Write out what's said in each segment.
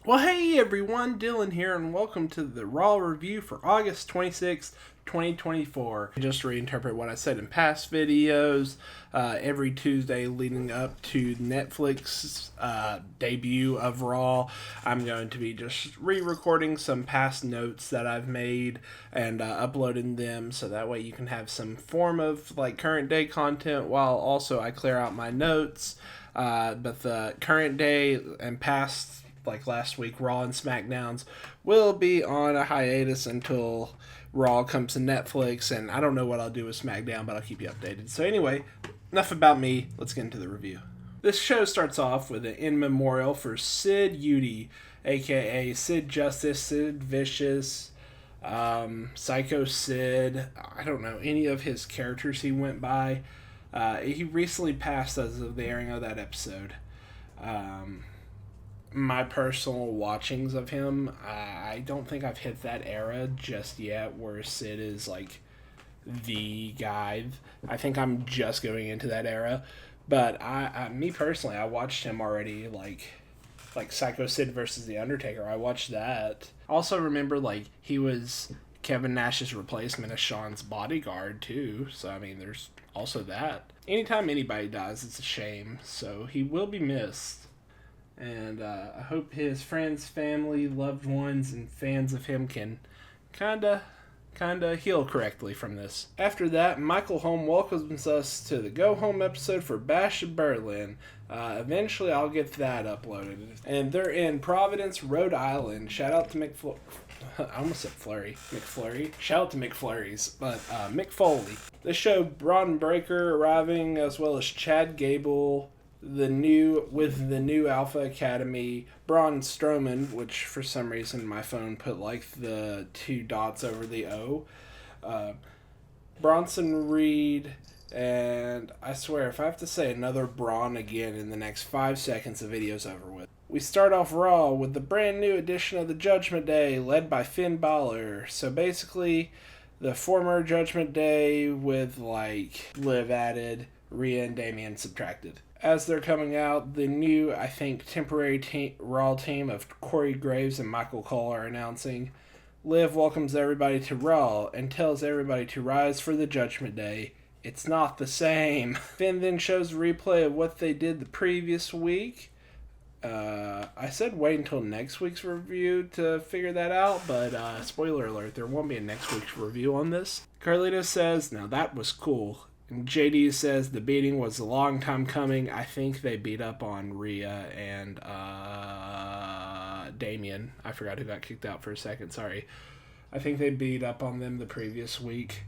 Well, hey everyone, Dylan here, and welcome to the Raw review for August 26th, 2024. Just to reinterpret what I said in past videos, every Tuesday leading up to Netflix's debut of Raw, I'm going to be just re-recording some past notes that I've made and uploading them so that way you can have some form of like current day content while also I clear out my notes. But the current day and past like last week, Raw and SmackDowns will be on a hiatus until Raw comes to Netflix, and I don't know what I'll do with SmackDown, but I'll keep you updated. So anyway, enough about me. Let's get into the review. This show starts off with an in memorial for Sid Udy, aka Sid Justice, Sid Vicious, Psycho Sid. I don't know any of his characters he went by. He recently passed as of the airing of that episode. My personal watchings of him, I don't think I've hit that era just yet where Sid is like the guy. I think I'm just going into that era. But me personally, I watched him already, like Psycho Sid versus The Undertaker. I watched that. Also remember, like, he was Kevin Nash's replacement as Shawn's bodyguard, too. So, I mean, there's also that. Anytime anybody dies, it's a shame. So, he will be missed. And I hope his friends, family, loved ones, and fans of him can kinda heal correctly from this. After that, Michael Holm welcomes us to the Go Home episode for Bash of Berlin. Eventually, I'll get that uploaded. And they're in Providence, Rhode Island. Shout out to I almost said McFlurry. Shout out to McFlurries, but Mick Foley. They show Braun Breaker arriving, as well as Chad Gable, the new Alpha Academy, Braun Strowman, which for some reason my phone put like the two dots over the O, Bronson Reed, and I swear if I have to say another Braun again in the next 5 seconds, the video's over with. We start off Raw with the brand new edition of the Judgment Day, led by Finn Balor. So basically, the former Judgment Day with like Liv added, Rhea and Damian subtracted. As they're coming out, the new, I think, temporary Raw team of Corey Graves and Michael Cole are announcing. Liv welcomes everybody to Raw and tells everybody to rise for the Judgment Day. It's not the same. Finn then shows a replay of what they did the previous week. I said wait until next week's review to figure that out, but spoiler alert, there won't be a next week's review on this. Carlito says, now that was cool. And JD says the beating was a long time coming. I think they beat up on Rhea and Damian. I forgot who got kicked out for a second. Sorry. I think they beat up on them the previous week,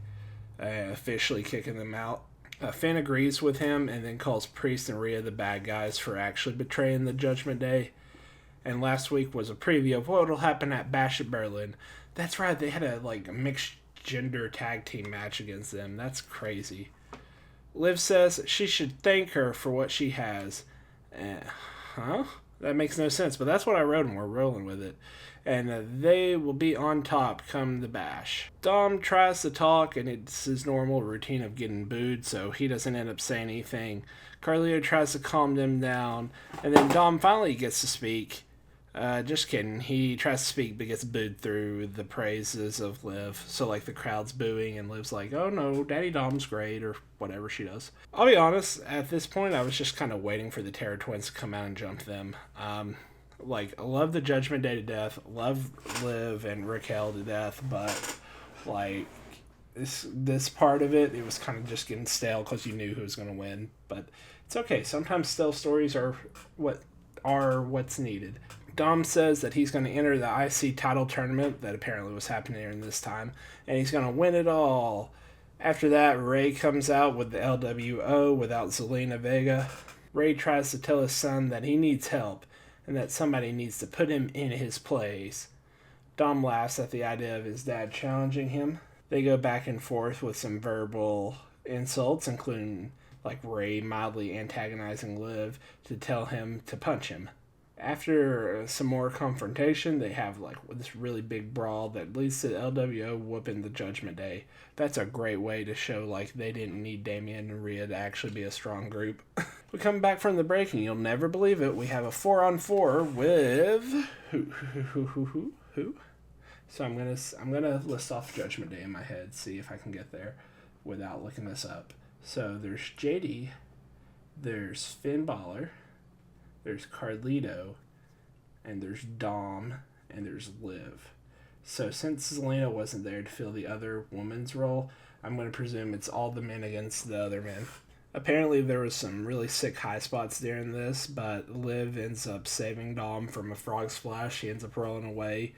officially kicking them out. Finn agrees with him and then calls Priest and Rhea the bad guys for actually betraying the Judgment Day. And last week was a preview of what will happen at Bash at Berlin. That's right, they had a mixed gender tag team match against them. That's crazy. Liv says she should thank her for what she has. That makes no sense, but that's what I wrote and we're rolling with it. And they will be on top come the bash. Dom tries to talk and it's his normal routine of getting booed, so he doesn't end up saying anything. Carlito tries to calm them down, and then Dom finally gets to speak. Just kidding. He tries to speak but gets booed through the praises of Liv. So, like, the crowd's booing and Liv's like, oh no, Daddy Dom's great, or whatever she does. I'll be honest, at this point, I was just kind of waiting for the Terror Twins to come out and jump them. I love the Judgment Day to death, love Liv and Raquel to death, but, this part of it was kind of just getting stale because you knew who was going to win. But it's okay. Sometimes stale stories are what's needed. Dom says that he's going to enter the IC title tournament that apparently was happening during this time, and he's going to win it all. After that, Ray comes out with the LWO without Zelina Vega. Ray tries to tell his son that he needs help and that somebody needs to put him in his place. Dom laughs at the idea of his dad challenging him. They go back and forth with some verbal insults, including Ray mildly antagonizing Liv to tell him to punch him. After some more confrontation, they have this really big brawl that leads to the LWO whooping the Judgment Day. That's a great way to show they didn't need Damian and Rhea to actually be a strong group. We come back from the break, and you'll never believe it. We have a 4-on-4 with who? So I'm gonna list off Judgment Day in my head, see if I can get there without looking this up. So there's JD, there's Finn Balor, there's Carlito, and there's Dom, and there's Liv. So since Zelina wasn't there to fill the other woman's role, I'm going to presume it's all the men against the other men. Apparently there was some really sick high spots during this, but Liv ends up saving Dom from a frog splash. She ends up rolling away.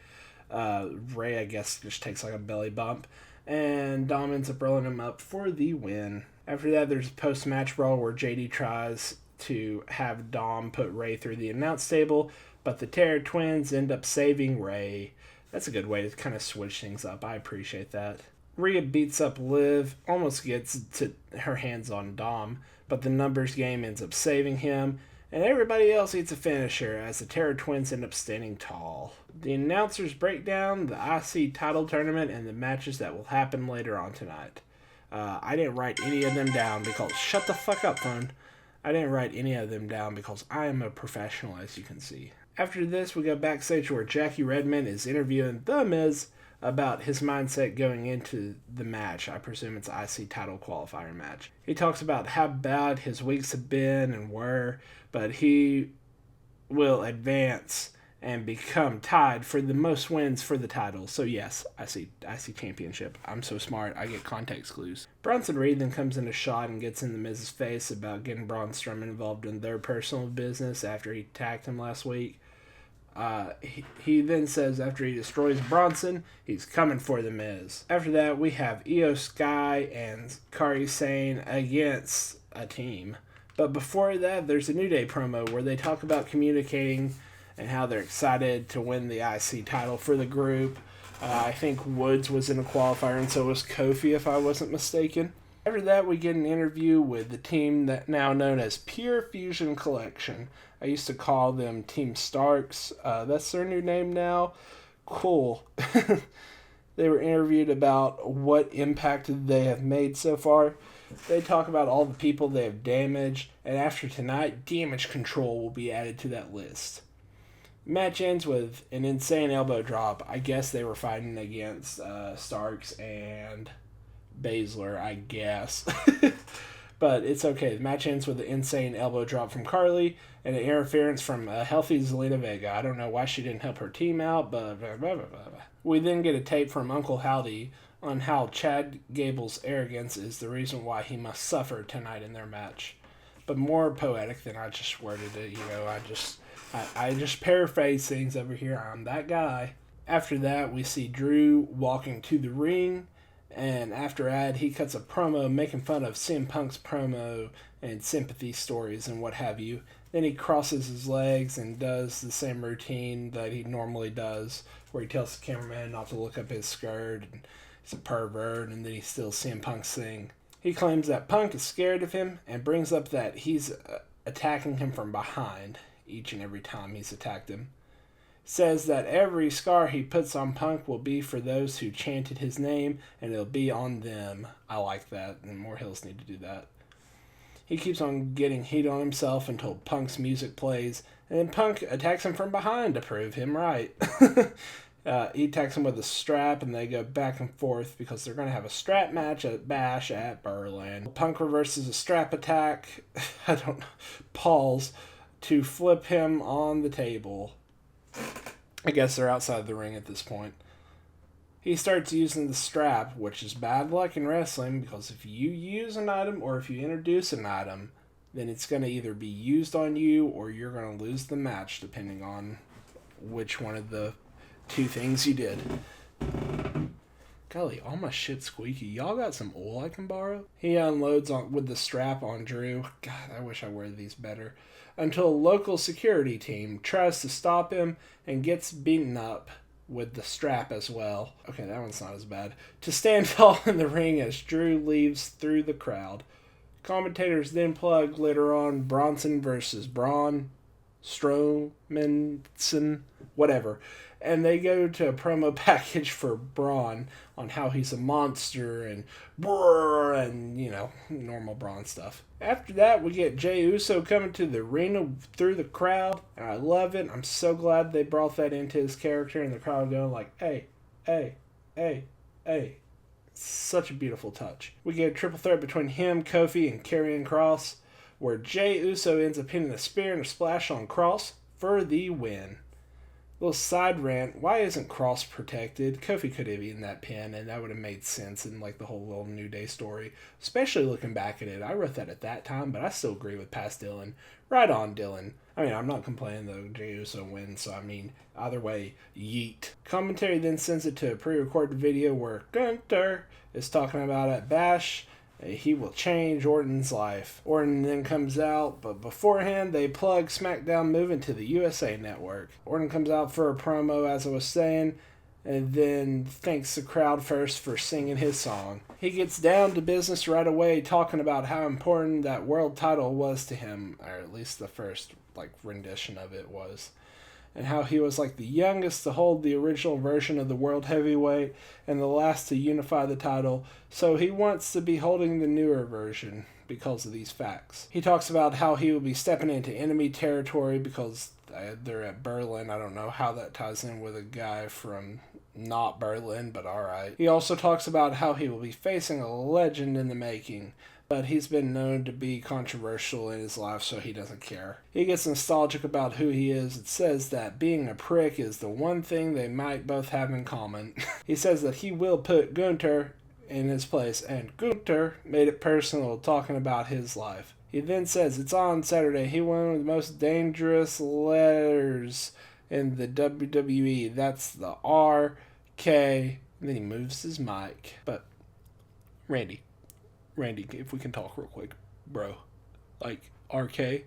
Ray, I guess, just takes like a belly bump, and Dom ends up rolling him up for the win. After that, there's a post-match brawl where JD tries to have Dom put Ray through the announce table, but the Terror Twins end up saving Ray. That's a good way to kind of switch things up. I appreciate that. Rhea beats up Liv, almost gets to her hands on Dom, but the numbers game ends up saving him, and everybody else eats a finisher as the Terror Twins end up standing tall. The announcers break down the IC title tournament and the matches that will happen later on tonight. I didn't write any of them down because... Shut the fuck up, phone. I didn't write any of them down because I am a professional, as you can see. After this, we go backstage where Jackie Redmond is interviewing The Miz about his mindset going into the match. I presume it's IC title qualifier match. He talks about how bad his weeks have been and were, but he will advance and become tied for the most wins for the title. So yes, IC championship. I'm so smart, I get context clues. Bronson Reed then comes in a shot and gets in the Miz's face about getting Braun Strowman involved in their personal business after he attacked him last week. He then says after he destroys Bronson, he's coming for the Miz. After that, we have Io Sky and Kairi Sane against a team. But before that, there's a New Day promo where they talk about communicating and how they're excited to win the IC title for the group. I think Woods was in a qualifier, and so was Kofi, if I wasn't mistaken. After that, we get an interview with the team that now known as Pure Fusion Collection. I used to call them Team Starks. That's their new name now. Cool. They were interviewed about what impact they have made so far. They talk about all the people they have damaged, and after tonight, Damage Control will be added to that list. Match ends with an insane elbow drop. I guess they were fighting against Starks and Baszler, I guess. But it's okay. The match ends with an insane elbow drop from Carly and an interference from a healthy Zelina Vega. I don't know why she didn't help her team out, but blah, blah, blah, blah. We then get a tape from Uncle Howdy on how Chad Gable's arrogance is the reason why he must suffer tonight in their match. But more poetic than I just worded it, I just paraphrase things over here. I'm that guy. After that, we see Drew walking to the ring, and after ad, he cuts a promo making fun of CM Punk's promo and sympathy stories and what have you. Then he crosses his legs and does the same routine that he normally does, where he tells the cameraman not to look up his skirt, and he's a pervert, and then he steals CM Punk's thing. He claims that Punk is scared of him and brings up that he's attacking him from behind each and every time he's attacked him. Says that every scar he puts on Punk will be for those who chanted his name, and it'll be on them. I like that, and more heels need to do that. He keeps on getting heat on himself until Punk's music plays, and then Punk attacks him from behind to prove him right. He attacks him with a strap, and they go back and forth because they're going to have a strap match at Bash at Berlin. Punk reverses a strap attack, Paul's, to flip him on the table. I guess they're outside the ring at this point. He starts using the strap, which is bad luck in wrestling because if you use an item or if you introduce an item, then it's going to either be used on you or you're going to lose the match depending on which one of the two things you did. Golly, all my shit's squeaky. Y'all got some oil I can borrow? He unloads with the strap on Drew. God, I wish I wear these better. Until a local security team tries to stop him and gets beaten up with the strap as well. Okay, that one's not as bad. To stand tall in the ring as Drew leaves through the crowd. Commentators then plug later on Bronson versus Braun, Strowman whatever. And they go to a promo package for Braun on how he's a monster and brrr, and, you know, normal Braun stuff. After that, we get Jey Uso coming to the arena through the crowd, and I love it. I'm so glad they brought that into his character, and the crowd going like, hey, hey, hey, hey. Such a beautiful touch. We get a triple threat between him, Kofi, and Karrion Kross, where Jey Uso ends up hitting a spear and a splash on Kross for the win. Little side rant, why isn't Kross protected? Kofi could have eaten that pin, and that would have made sense in like the whole little New Day story, especially looking back at it. I wrote that at that time, but I still agree with past Dylan. Right on, Dylan. I mean, I'm not complaining though, Jey Uso wins, so I mean, either way, yeet. Commentary then sends it to a pre-recorded video where Gunther is talking about at Bash, he will change Orton's life. Orton then comes out, but beforehand they plug SmackDown moving to the USA Network. Orton comes out for a promo, as I was saying, and then thanks the crowd first for singing his song. He gets down to business right away, talking about how important that world title was to him, or at least the first rendition of it was. And how he was the youngest to hold the original version of the World Heavyweight and the last to unify the title, so he wants to be holding the newer version because of these facts. He talks about how he will be stepping into enemy territory because they're at Berlin. I don't know how that ties in with a guy from not Berlin, but alright. He also talks about how he will be facing a legend in the making, but he's been known to be controversial in his life, so he doesn't care. He gets nostalgic about who he is. It says that being a prick is the one thing they might both have in common. He says that he will put Gunther in his place, and Gunther made it personal, talking about his life. He then says it's on Saturday. He won one of the most dangerous letters in the WWE. That's the R-K. And then he moves his mic. But, Randy, if we can talk real quick, bro. RK,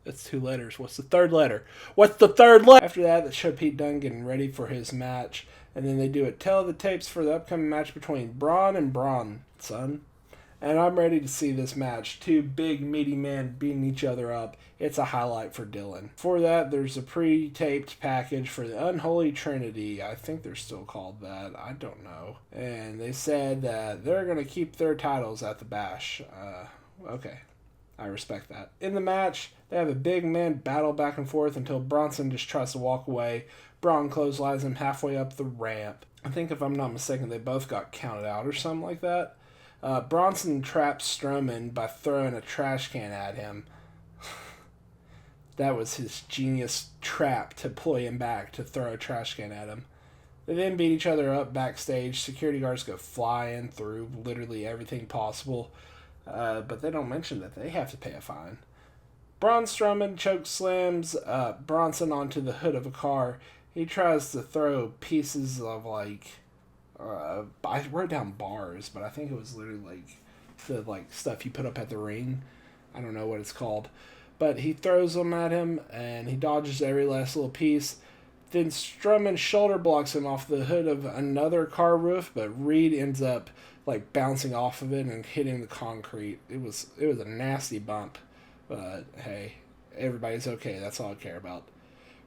that's 2 letters. What's the third letter? After that, they show Pete Dunne getting ready for his match. And then they do a tell the tapes for the upcoming match between Braun and Bronson. And I'm ready to see this match. 2 big, meaty men beating each other up. It's a highlight for Dylan. For that, there's a pre-taped package for the Unholy Trinity. I think they're still called that. I don't know. And they said that they're going to keep their titles at the Bash. Okay. I respect that. In the match, they have a big man battle back and forth until Bronson just tries to walk away. Braun clotheslines him halfway up the ramp. I think, if I'm not mistaken, they both got counted out or something like that. Bronson traps Strowman by throwing a trash can at him. That was his genius trap to pull him back, to throw a trash can at him. They then beat each other up backstage. Security guards go flying through literally everything possible. But they don't mention that they have to pay a fine. Braun Strowman choke slams Bronson onto the hood of a car. He tries to throw pieces of I wrote down bars, but I think it was literally the stuff you put up at the ring. I don't know what it's called. But he throws them at him, and he dodges every last little piece. Then Strowman shoulder blocks him off the hood of another car roof, but Reed ends up bouncing off of it and hitting the concrete. It was a nasty bump, but hey, everybody's okay. That's all I care about.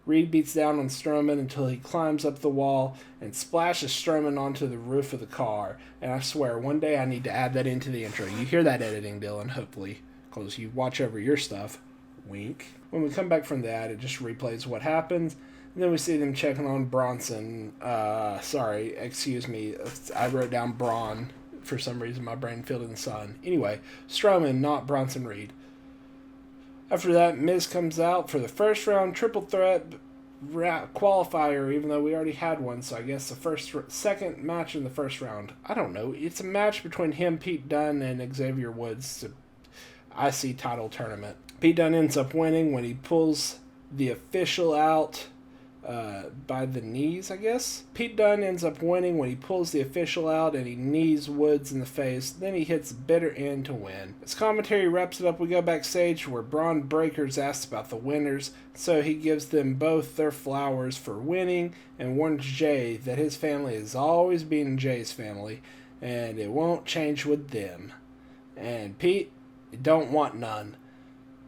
Reed beats down on Strowman until he climbs up the wall and splashes Strowman onto the roof of the car. And I swear, one day I need to add that into the intro. You hear that editing, Dylan, hopefully, because you watch over your stuff. Wink. When we come back from that, it just replays what happens. And then we see them checking on Bronson. Excuse me. I wrote down Braun. For some reason, my brain filled in the sun. Anyway, Strowman, not Bronson Reed. After that, Miz comes out for the first round triple threat qualifier, even though we already had one, so I guess the second match in the first round. I don't know. It's a match between him, Pete Dunne, and Xavier Woods. IC title tournament. Pete Dunne ends up winning when he pulls the official out by the knees, I guess. Pete Dunne ends up winning when he pulls the official out and he knees Woods in the face. Then he hits bitter end to win. As commentary wraps it up, we go backstage where Braun Breaker's asked about the winners, so he gives them both their flowers for winning and warns Jey that his family has always been Jey's family and it won't change with them. And Pete, you don't want none.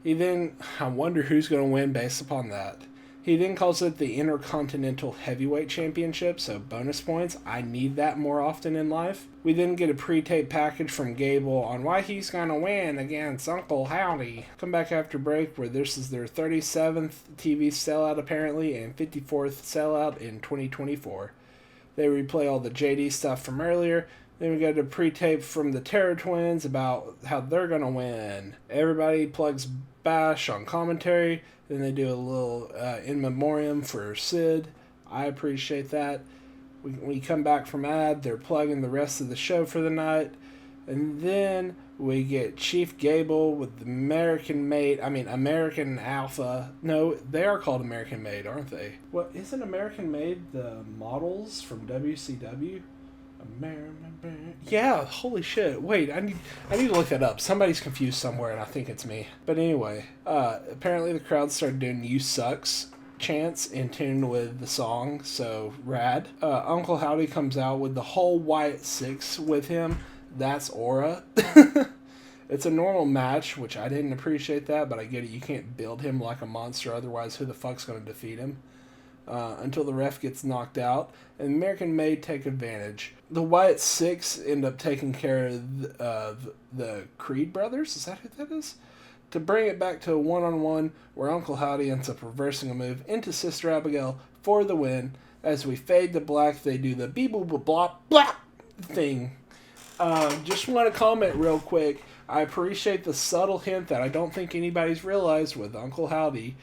I wonder who's going to win based upon that. He then calls it the Intercontinental Heavyweight Championship, so bonus points. I need that more often in life. We then get a pre-tape package from Gable on why he's going to win against Uncle Howdy. Come back after break where this is their 37th TV sellout apparently and 54th sellout in 2024. They replay all the JD stuff from earlier. Then we go to pre-tape from the Terror Twins about how they're going to win. Everybody plugs Bash on commentary. Then they do a little in memoriam for Sid. I appreciate that. We come back from ad. They're plugging the rest of the show for the night. And then we get Chief Gable with the American Alpha. No, they are called American Made, aren't they? What, isn't American Made the models from WCW? Yeah, holy shit. Wait, I need to look that up. Somebody's confused somewhere, and I think it's me. But anyway, apparently the crowd started doing "You Sucks" chants in tune with the song, so rad. Uncle Howdy comes out with the whole Wyatt Six with him. That's aura. It's a normal match, which I didn't appreciate that, but I get it. You can't build him like a monster, otherwise who the fuck's going to defeat him? Until the ref gets knocked out, and American Made take advantage. The Wyatt Six end up taking care of the Creed brothers. Is that who that is? To bring it back to a one-on-one where Uncle Howdy ends up reversing a move into Sister Abigail for the win. As we fade to black, they do the beep-boop-blah-blah thing. Just want to comment real quick. I appreciate the subtle hint that I don't think anybody's realized with Uncle Howdy.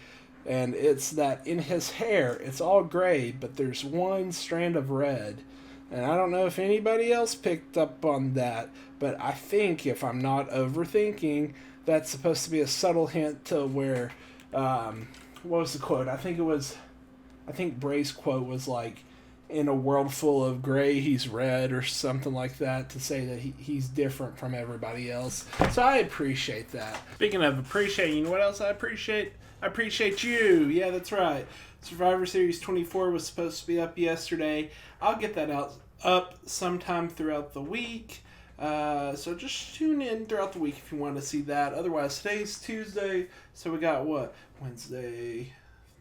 And it's that in his hair, it's all gray, but there's one strand of red. And I don't know if anybody else picked up on that, but I think, if I'm not overthinking, that's supposed to be a subtle hint to where, what was the quote? I think Bray's quote was like, in a world full of gray, he's red, or something like that, to say that he's different from everybody else. So I appreciate that. Speaking of appreciating, you know what else I appreciate? I appreciate you. Yeah, that's right. Survivor Series 24 was supposed to be up yesterday. I'll get that up sometime throughout the week. So just tune in throughout the week if you want to see that. Otherwise, today's Tuesday, so we got what? Wednesday,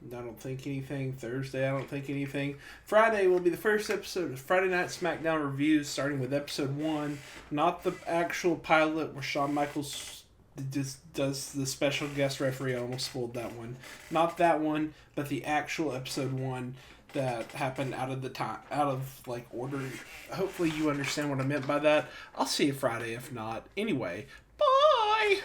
I don't think anything. Thursday, I don't think anything. Friday will be the first episode of Friday Night SmackDown Reviews, starting with episode 1. Not the actual pilot where Shawn Michaels just does the special guest referee. I almost spoiled that one. Not that one, but the actual episode 1 that happened out of order. Hopefully you understand what I meant by that. I'll see you Friday if not. Anyway, bye!